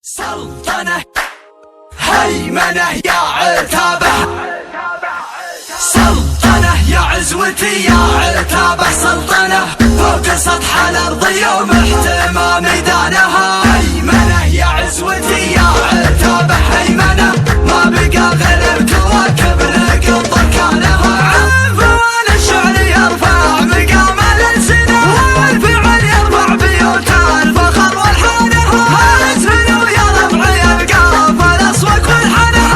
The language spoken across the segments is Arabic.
سلطنة هيمنة يا عتابة، سلطنة يا عزوتي يا عتابة، سلطنة فوق سطح الأرض يوم احتمى ميدانها. هيمنة يا عزوتي يا عتابة، هيمنة ما بقى غير الكواكب نقض بركانها. عنفوان الشعر يرفع مقام الألسنة، والفعل يرفع بيوت الفخر والحانة. هزمنا ويا ربع يلقى فالأصوات والحنة،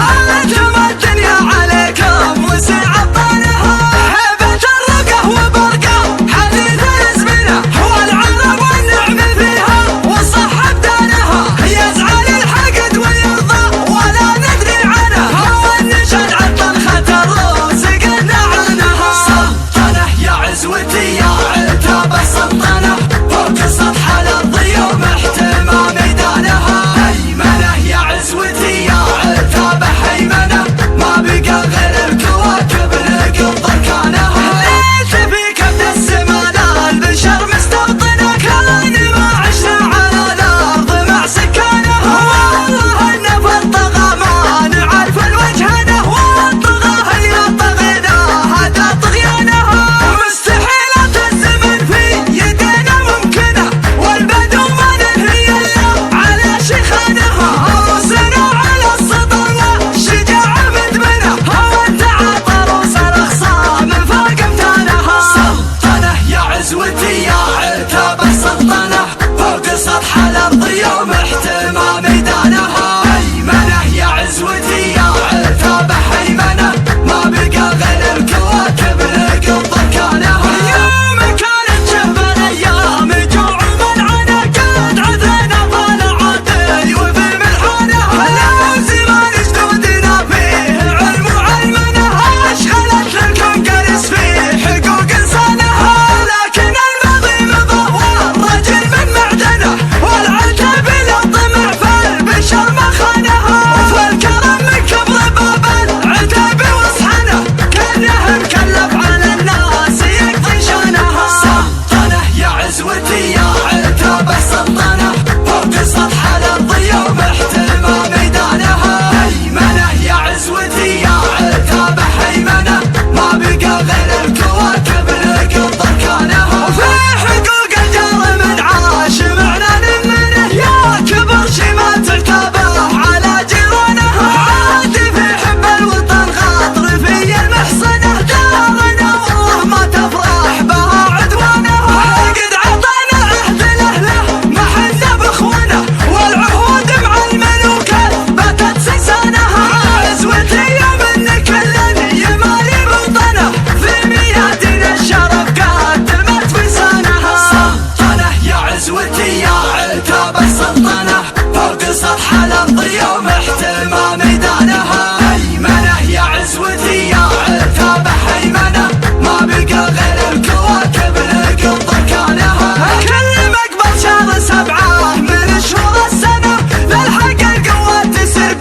انتم الدنيا عليكم وسع الطانها. هبة الرقة وبرقة حديث الأزمنة، والعرب والنعم فيها والصح بدانها. يزعل الحقد ويرضى ولا ندري عنه، والنشد عطل خطر وسقنا عنها. سلطنة يا عزوتي يا عتابة، سلطنة فوق سطح الأرض يوم احتمى ميدانها. هيمنة يا عزوتي يا عتابة، هيمنة ما بقى غير الكواكب نقض بركانها. ليت في كبد السما البشر مستوطنة، كأن ما عشنا على الأرض مع سكانها. والله النفر طغى ما نعرف الوجهنه، والطغى هي طغينا هذا طغيانها. مستحيلة الزمن في يدينا ممكنة، والبدو ما ننهي إلا على شيخانها. روسنا على السطر والشجاعة مدمنة، والتعاطى روس الأخصام من فوق امتانها. سلطنة يا عزوتي يا عتابة، سلطنة فوق سطح الأرض يوم احتمى ميدانها. هيمنة يا عزوتي يا عتابة، هيمنة ما بقى غير الكواكب نقض بركانها. يوم كانت شهبة الأيام جوع وملعنة، قد عثينا طالع عدل وفي ملحانها. لو زمان جدودنا فيه علم وعلمنة، أشغلت للكون جالس فيه حقوق إنسانها. لكن الماضي مضى والرجل من معدنه، والعتاب لو طمع فالبشر ما خانها. والكرم من كبر باب العتاب واصحنه، كانه مكلف على الناس يقضي شانها. سلطنة يا عزوتي يا عتابة، سلطنة فوق سطح الأرض يوم احتمى ميدانها. هيمنة يا عزوتي يا عتابة، هيمنة ما بقى غير الكواكب نقض بركانها. وفي حقوق الجار من عاش معنا نمنه، يا كبر شمال ترتابه على جيرانها. عادي في حب الوطن غاطر في المحصنة، دارنا والله ما تفرح بها عدوانها. قد عطانا عهد الأهله ما حنا بإخوانه، والعهود مع الملوك باتت سنسانها. عزوتي يوم ان كل يمالي موطنه، في ميادين الشرف قدمت فسانها. سلطنة يا عزوتي يا عتابة، سلطنة فوق سطح الأرض يوم احتمى ميدانها. هيمنة يا عزوتي يا عتابة، هيمنة ما بقى غير الكواكب نقض بركانها. كل مقبل شهر 7 من شهور السنة، للحق القوات تسير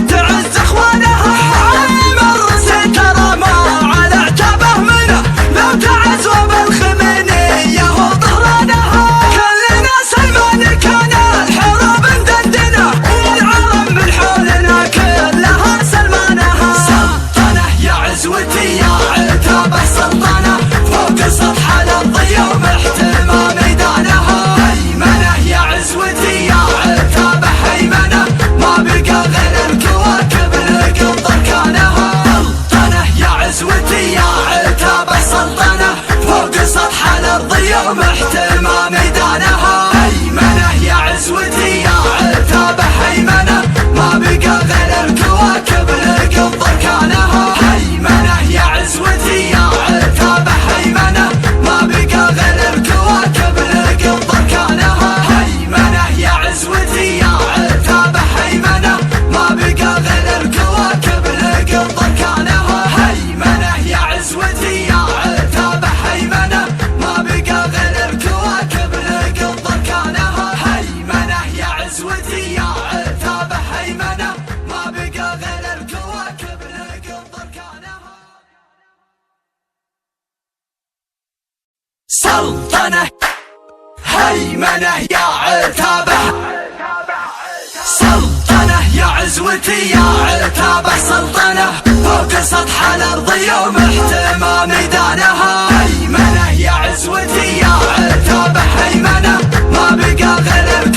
تعز اخوانها. عم الرسل ترى ما على عتابه منه، لو تعزوا بالخمينية هو ظهرانها. كلنا سلمان كان الحروب مدندنة، والعالم من حولنا كلها سلمانها. سلطنة يا عزوتي يا عتابة، سلطنة فوق سطح الأرض يوم احتمى ميدانها. هيمنة يا عزوتي يا عتابة، هيمنة ما بقى غير الكواكب نقض بركانها. سلطنة يا عزوتي يا عتابة، سلطنة فوق سطح الأرض يوم احتمى ميدانها. هيمنة يا عزوتي يا عتابة، هيمنة ما بقى غير الكواكب نقض بركانها. هيمنة يا عزوتي يا عتابة، هيمنة ما بقى غير الكواكب نقض بركانها. هيمنة يا عزوتي يا عتابة، هيمنة ما بقى غير الكواكب نقض بركانها. هيمنة يا عزوتي يا عتابة، هيمنة ما بقى غير الكواكب نقض بركانها. هيمنة يا عزوتي يا عتابة، هيمنة ما بقى غير الكواكب نقض بركانها. سلطنة هيمنة يا عتابة، عزوتي يا عتاب السلطنة فوق سطح الأرض يوم احتمى ميدانها. هيمنة يا عزوتي يا عتاب هيمنة ما بقى غير